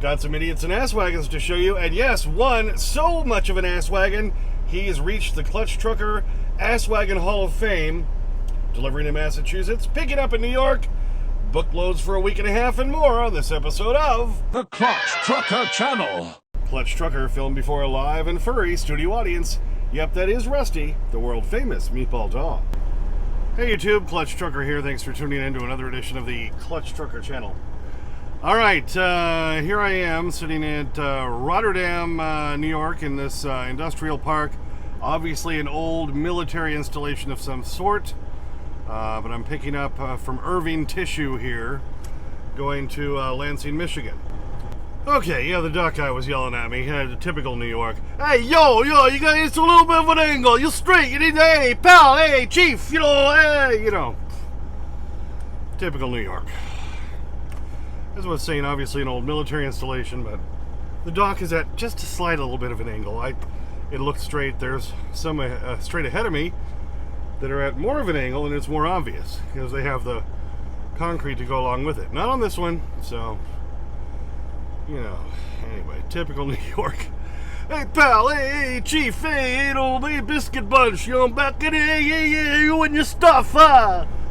Got some idiots and Ass-Wagons to show you, and yes, one so much of an Ass-Wagon, he has reached the Clutch Trucker Ass-Wagon Hall of Fame, delivering in Massachusetts, picking up in New York, book loads for a week and a half and more on this episode of The Clutch Trucker Channel. Clutch Trucker, filmed before a live and furry studio audience. Yep, that is Rusty, the world-famous meatball dog. Hey YouTube, Clutch Trucker here. Thanks for tuning in to another edition of the Clutch Trucker Channel. Alright, here I am sitting at Rotterdam, New York in this industrial park. Obviously an old military installation of some sort, but I'm picking up from Irving Tissue here, going to Lansing, Michigan. Okay, yeah, the dock guy was yelling at me, typical New York. Hey, yo, you got it's a little bit of an angle, you're straight, you need, hey, pal, hey, chief, typical New York. As I was saying, obviously an old military installation, but the dock is at just a slight little bit of an angle. It looks straight. There's some straight ahead of me that are at more of an angle, and it's more obvious because they have the concrete to go along with it. Not on this one, so, anyway, typical New York. Hey, pal, hey, chief, hey, biscuit bunch, I'm back in here, yeah, you and your stuff,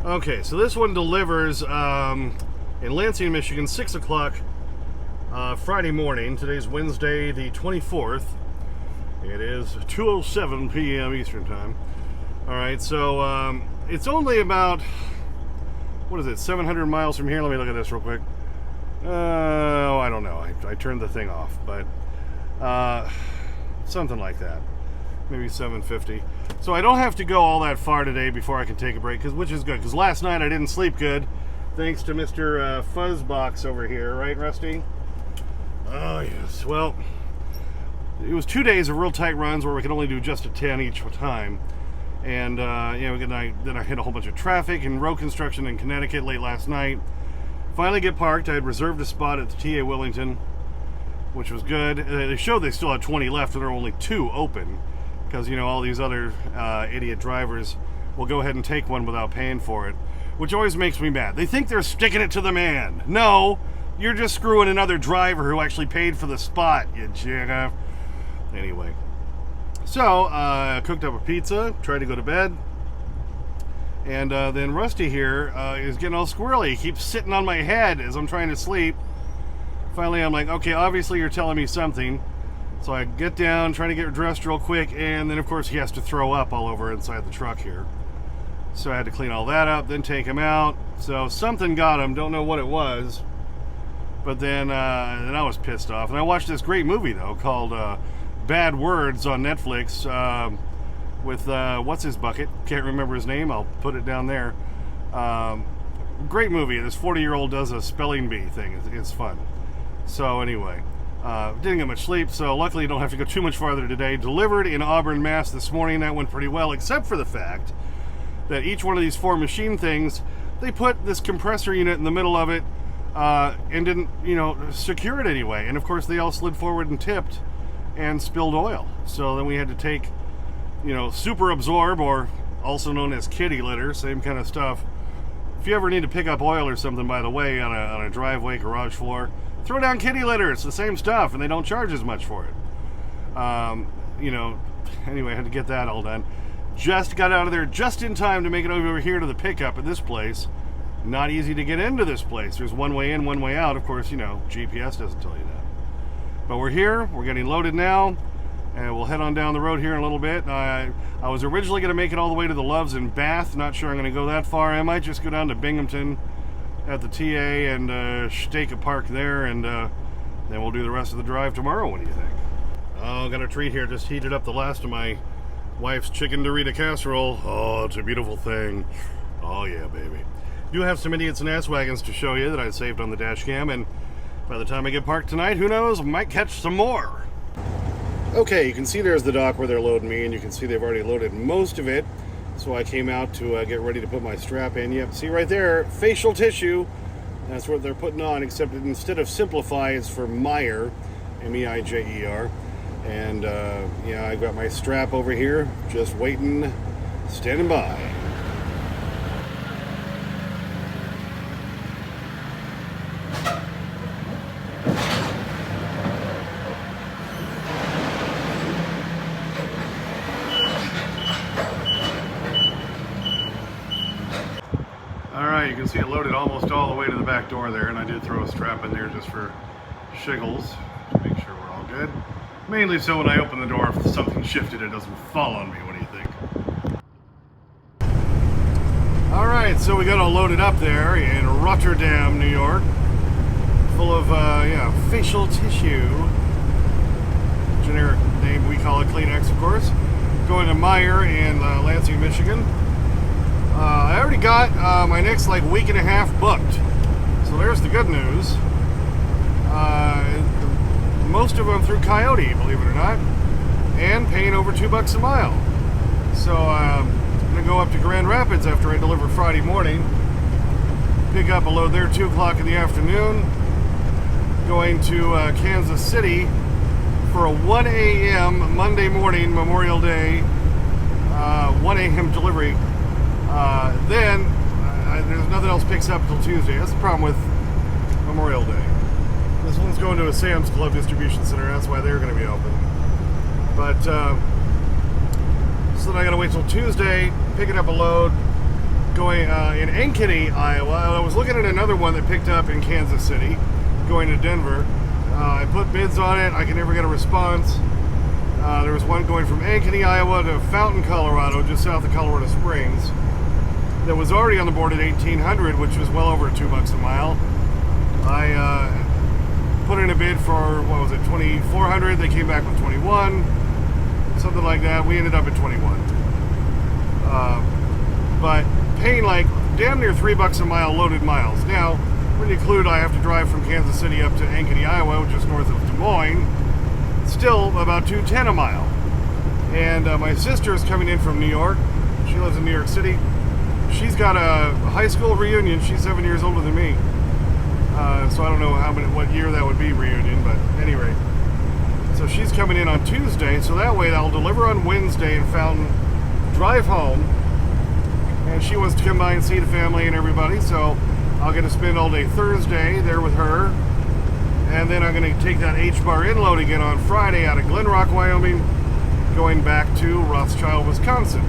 Okay, so this one delivers, in Lansing, Michigan, 6 o'clock Friday morning. Today's Wednesday, the 24th. It is 2:07 p.m. Eastern Time. Alright, so it's only about, 700 miles from here? Let me look at this real quick. I don't know. I turned the thing off, but something like that. Maybe 750. So I don't have to go all that far today before I can take a break, which is good, because last night I didn't sleep good. Thanks to Mr. Fuzzbox over here, right, Rusty? Oh, yes. Well, it was 2 days of real tight runs where we could only do just a 10 each time. And, then I hit a whole bunch of traffic and road construction in Connecticut late last night. Finally get parked. I had reserved a spot at the TA Willington, which was good. They showed they still had 20 left, and there are only 2 open. Because, all these other idiot drivers will go ahead and take one without paying for it. Which always makes me mad. They think they're sticking it to the man. No, you're just screwing another driver who actually paid for the spot, you jackass. Anyway, so I cooked up a pizza, tried to go to bed, and then Rusty here is getting all squirrely. He keeps sitting on my head as I'm trying to sleep. Finally, I'm like, okay, obviously you're telling me something. So I get down, trying to get dressed real quick, and then of course he has to throw up all over inside the truck here. So I had to clean all that up, then take him out. So something got him, don't know what it was. But then I was pissed off. And I watched this great movie, though, called Bad Words on Netflix with, what's his bucket? Can't remember his name. I'll put it down there. Great movie. This 40-year-old does a spelling bee thing. It's fun. So anyway, didn't get much sleep, so luckily I don't have to go too much farther today. Delivered in Auburn, Mass. this morning. That went pretty well, except for the fact that each one of these 4 machine things, they put this compressor unit in the middle of it and didn't, secure it anyway. And of course they all slid forward and tipped and spilled oil. So then we had to take, super absorb, or also known as kitty litter, same kind of stuff. If you ever need to pick up oil or something, by the way, on a driveway, garage floor, throw down kitty litter. It's the same stuff, and they don't charge as much for it. Anyway, I had to get that all done. Just got out of there just in time to make it over here to the pickup at this place. Not easy to get into this place. There's one way in, one way out. Of course, GPS doesn't tell you that. But we're here. We're getting loaded now. And we'll head on down the road here in a little bit. I was originally going to make it all the way to the Loves in Bath. Not sure I'm going to go that far. I might just go down to Binghamton at the TA and stake a park there. And then we'll do the rest of the drive tomorrow. What do you think? Oh, got a treat here. Just heated up the last of my wife's chicken Dorita casserole. Oh, it's a beautiful thing. Oh yeah, baby. Do have some idiots and Ass-Wagons to show you that I saved on the Dashcam, and by the time I get parked tonight, who knows, I might catch some more. Okay, you can see there's the dock where they're loading me, and you can see they've already loaded most of it. So I came out to get ready to put my strap in. Yep, see right there, facial tissue. That's what they're putting on, except instead of Simplify, it's for Meijer, M-E-I-J-E-R. And, yeah, I've got my strap over here, just waiting, standing by. see it loaded almost all the way to the back door there, and I did throw a strap in there just for shiggles to make sure we're all good. Mainly so when I open the door, if something shifted, it doesn't fall on me. What do you think? All right, so we got all loaded up there in Rotterdam, New York, full of facial tissue. Generic name, we call it Kleenex, of course. Going to Meyer in Lansing, Michigan. I already got my next week and a half booked, so there's the good news. Most of them through Coyote, believe it or not, and paying over $2 a mile. So I'm gonna go up to Grand Rapids after I deliver Friday morning, pick up a load there 2 o'clock in the afternoon, going to Kansas City for a 1 a.m. Monday morning, Memorial Day, 1 a.m. delivery. Then there's nothing else picks up until Tuesday. That's the problem with Memorial Day. This one's going to a Sam's Club distribution center. That's why they're going to be open. But so then I got to wait till Tuesday, picking up a load, going in Ankeny, Iowa. I was looking at another one that picked up in Kansas City, going to Denver. I put bids on it. I can never get a response. There was one going from Ankeny, Iowa to Fountain, Colorado, just south of Colorado Springs, that was already on the board at $1,800, which was well over $2 a mile. I put in a bid for, what was it, $2,400. They came back with 21, something like that. We ended up at 21. But paying damn near $3 a mile loaded miles. Now, when you include I have to drive from Kansas City up to Ankeny, Iowa, which is north of Des Moines, still about $2.10 a mile. And my sister is coming in from New York. She lives in New York City. She's got a high school reunion. She's 7 years older than me. So I don't know what year that would be reunion, but at any rate. So she's coming in on Tuesday, so that way I'll deliver on Wednesday in Fountain, drive home, and she wants to come by and see the family and everybody, so I'll get to spend all day Thursday there with her, and then I'm going to take that H-bar inload again on Friday out of Glen Rock, Wyoming, going back to Rothschild, Wisconsin.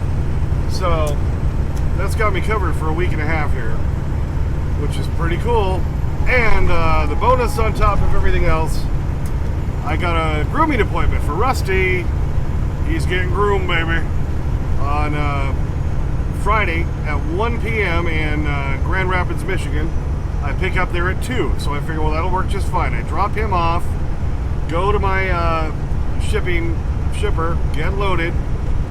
So that's got me covered for a week and a half here, which is pretty cool. And the bonus on top of everything else, I got a grooming appointment for Rusty. He's getting groomed, baby, on Friday at 1 p.m. in Grand Rapids, Michigan. I pick up there at 2, so I figure, well, that'll work just fine. I drop him off, go to my shipper, get loaded.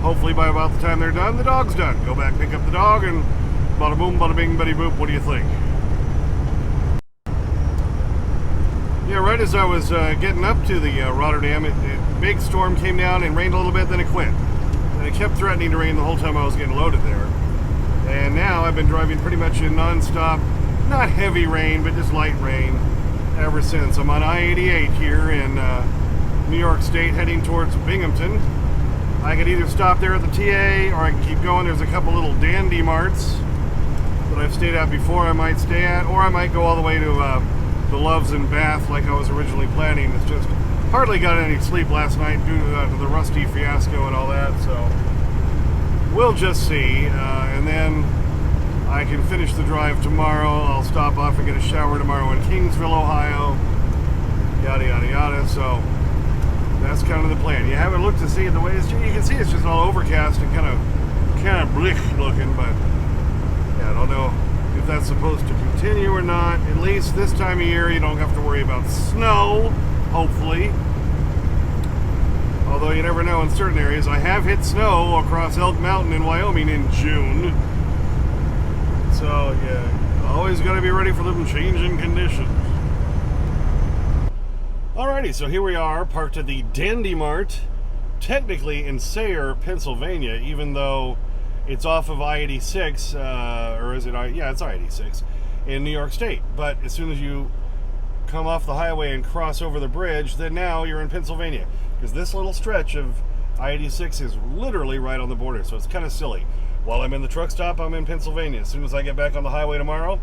Hopefully by about the time they're done, the dog's done. Go back, pick up the dog, and bada boom, bada bing, buddy boop. What do you think? Yeah, right as I was getting up to the Rotterdam, a big storm came down and rained a little bit, then it quit. And it kept threatening to rain the whole time I was getting loaded there. And now I've been driving pretty much in non-stop, not heavy rain, but just light rain ever since. I'm on I-88 here in New York State, heading towards Binghamton. I could either stop there at the TA, or I can keep going. There's a couple little dandy marts that I've stayed at before I might stay at, or I might go all the way to the Loves in Bath like I was originally planning. It's just hardly got any sleep last night due to the Rusty fiasco and all that, so we'll just see. And then I can finish the drive tomorrow. I'll stop off and get a shower tomorrow in Kingsville, Ohio, yada yada yada. So that's kind of the plan. You haven't looked to see the way you can see it's just all overcast and kind of bleak looking, but yeah, I don't know if that's supposed to continue or not. At least this time of year you don't have to worry about snow, hopefully. Although you never know in certain areas. I have hit snow across Elk Mountain in Wyoming in June. So yeah, always got to be ready for them changing conditions. Alrighty, so here we are, parked at the Dandy Mart, technically in Sayre, Pennsylvania, even though it's off of I-86, or is it yeah, it's I-86, in New York State. But as soon as you come off the highway and cross over the bridge, then now you're in Pennsylvania. Because this little stretch of I-86 is literally right on the border, so it's kind of silly. While I'm in the truck stop, I'm in Pennsylvania. As soon as I get back on the highway tomorrow,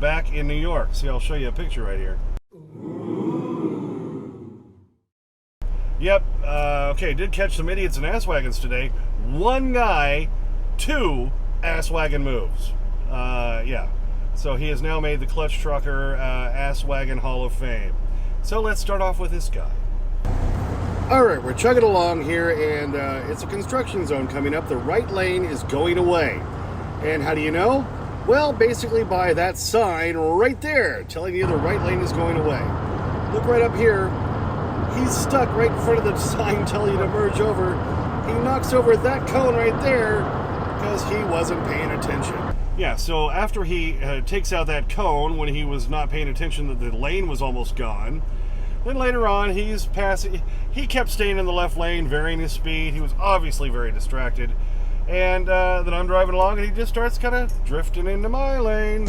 back in New York. See, I'll show you a picture right here. Yep, okay, did catch some idiots and Ass-Wagons today. One guy, 2 Ass-Wagon moves. Yeah. So he has now made the Clutch Trucker Ass-Wagon Hall of Fame. So let's start off with this guy. All right, we're chugging along here, and it's a construction zone coming up. The right lane is going away. And how do you know? Well, basically by that sign right there, telling you the right lane is going away. Look right up here. He's stuck right in front of the sign telling you to merge over. He knocks over that cone right there because he wasn't paying attention. Yeah, so after he takes out that cone when he was not paying attention that the lane was almost gone, then later on he's passing. He kept staying in the left lane, varying his speed. He was obviously very distracted. And then I'm driving along and he just starts kind of drifting into my lane.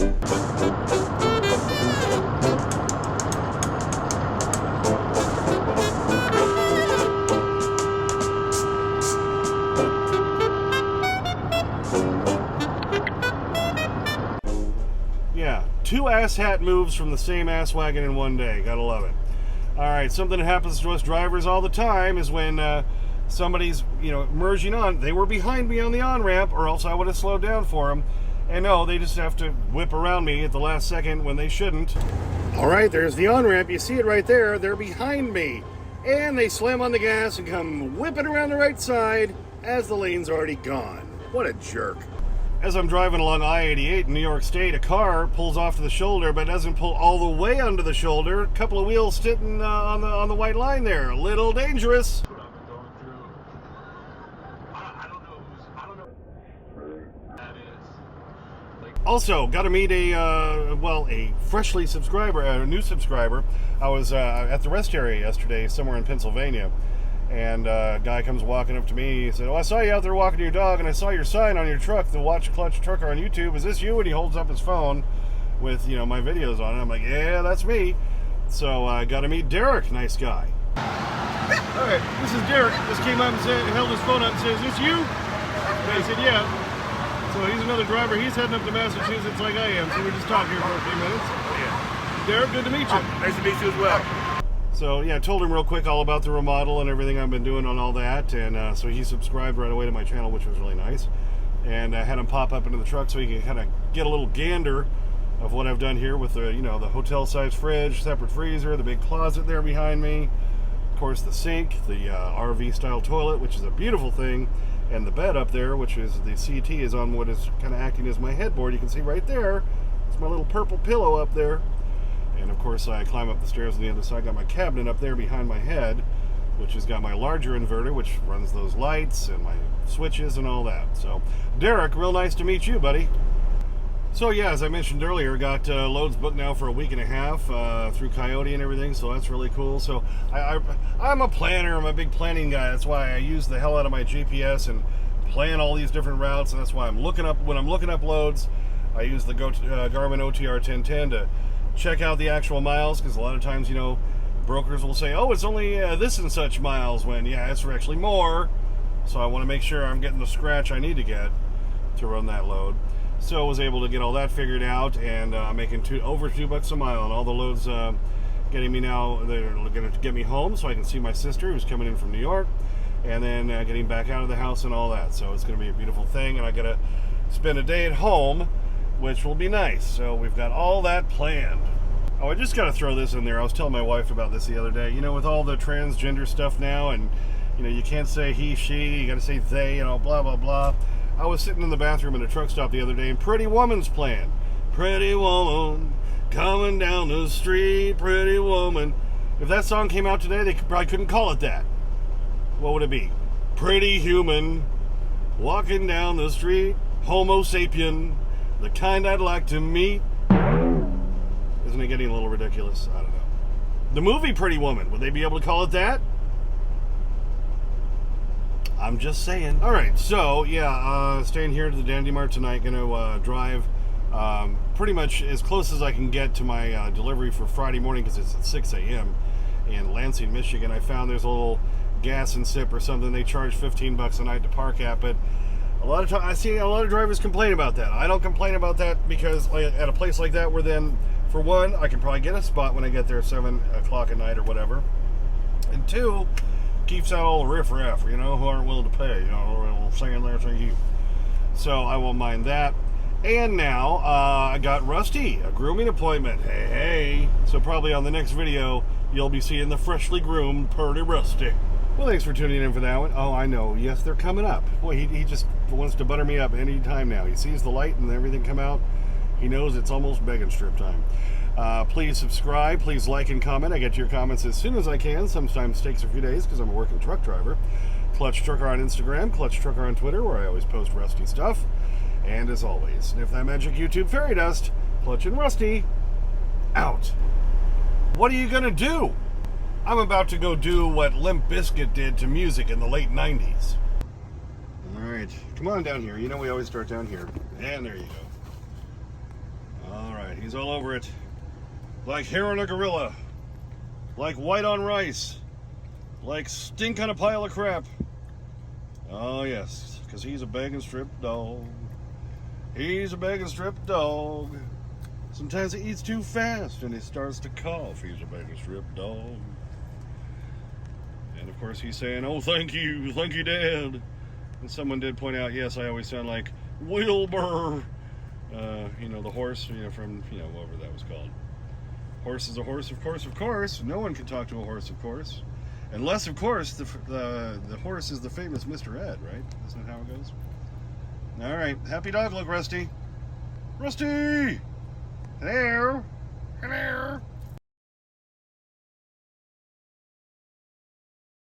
Yeah, 2 asshat moves from the same Ass-Wagon in one day. Gotta love it. All right, something that happens to us drivers all the time is when somebody's, merging on. They were behind me on the on-ramp, or else I would have slowed down for them. And no, they just have to whip around me at the last second when they shouldn't. All right, there's the on-ramp. You see it right there. They're behind me. And they slam on the gas and come whipping around the right side as the lane's already gone. What a jerk. As I'm driving along I-88 in New York State, a car pulls off to the shoulder, but doesn't pull all the way onto the shoulder. A couple of wheels sitting on the white line there. A little dangerous. Also, got to meet a freshly subscriber, a new subscriber. I was at the rest area yesterday, somewhere in Pennsylvania, and a guy comes walking up to me. He said, "Oh, I saw you out there walking your dog, and I saw your sign on your truck, the Watch Clutch Trucker on YouTube. Is this you?" And he holds up his phone with, my videos on it. I'm like, "Yeah, that's me." So I got to meet Derek, nice guy. All right, this is Derek. Just came up and held his phone up and said, "Is this you?" And I said, "Yeah." So he's another driver. He's heading up to Massachusetts like I am. So we just talked here for a few minutes. Yeah. Derek, good to meet you. Nice to meet you as well. So yeah, I told him real quick all about the remodel and everything I've been doing on all that, and so he subscribed right away to my channel, which was really nice. And I had him pop up into the truck so he could kind of get a little gander of what I've done here with the the hotel-sized fridge, separate freezer, the big closet there behind me, of course the sink, the RV-style toilet, which is a beautiful thing. And the bed up there, which is the CT, is on what is kind of acting as my headboard. You can see right there, it's my little purple pillow up there. And of course I climb up the stairs on the other side. Got my cabinet up there behind my head, which has got my larger inverter, which runs those lights and my switches and all that. So Derek, real nice to meet you, buddy. So yeah, as I mentioned earlier, got loads booked now for a week and a half through Coyote and everything, so that's really cool. So I'm a planner. I'm a big planning guy. That's why I use the hell out of my GPS and plan all these different routes, and that's why I'm looking up, when I'm looking up loads, I use the Garmin OTR 1010 to check out the actual miles, because a lot of times, brokers will say, "Oh, it's only this and such miles," when, yeah, it's actually more. So I want to make sure I'm getting the scratch I need to get to run that load. So I was able to get all that figured out, and making over $2 a mile, and all the loads getting me now. They're going to get me home so I can see my sister who's coming in from New York, and then getting back out of the house and all that. So it's going to be a beautiful thing, and I got to spend a day at home, which will be nice. So we've got all that planned. Oh, I just got to throw this in there. I was telling my wife about this the other day. With all the transgender stuff now, and you can't say he, she, you got to say they, blah blah blah. I was sitting in the bathroom in a truck stop the other day, and Pretty Woman's playing. Pretty woman coming down the street, pretty woman. If that song came out today, they probably couldn't call it that. What would it be? Pretty human walking down the street, Homo sapien, the kind I'd like to meet. Isn't it getting a little ridiculous? I don't know. The movie Pretty Woman, would they be able to call it that? I'm just saying. All right, so yeah, staying here to the Dandy Mart tonight. Gonna drive pretty much as close as I can get to my delivery for Friday morning, because it's at 6 a.m. in Lansing, Michigan. I found there's a little gas and sip or something. They charge $15 a night to park at, but a lot of times I see a lot of drivers complain about that. I don't complain about that, because at a place like that, where then, for one, I can probably get a spot when I get there at 7 o'clock at night or whatever, and two, keeps out all the riffraff, who aren't willing to pay, saying there, saying you. So I won't mind that. And now, I got Rusty, a grooming appointment. Hey. So probably on the next video, you'll be seeing the freshly groomed Purdy Rusty. Well, thanks for tuning in for that one. Oh, I know. Yes, they're coming up. Boy, he just wants to butter me up any time now. He sees the light and everything come out. He knows it's almost begging strip time. Please subscribe. Please like and comment. I get your comments as soon as I can. Sometimes it takes a few days because I'm a working truck driver. Clutch Trucker on Instagram. Clutch Trucker on Twitter, where I always post Rusty stuff. And as always, sniff that magic YouTube fairy dust. Clutch and Rusty, out. What are you going to do? I'm about to go do what Limp Bizkit did to music in the late 90s. Alright, come on down here. You know we always start down here. And there you go. Alright, he's all over it. Like hair on a gorilla. Like white on rice. Like stink on a pile of crap. Oh yes, because he's a begging strip dog. He's a begging strip dog. Sometimes he eats too fast and he starts to cough. He's a begging strip dog. And of course he's saying, oh, thank you, Dad. And someone did point out, yes, I always sound like Wilbur. You know, the horse, you know, from, you know, whatever that was called. Horse is a horse, of course. No one can talk to a horse, of course. Unless, of course, the horse is the famous Mr. Ed, right? Isn't that how it goes? All right, happy dog look, Rusty. Rusty! Hello! Hello!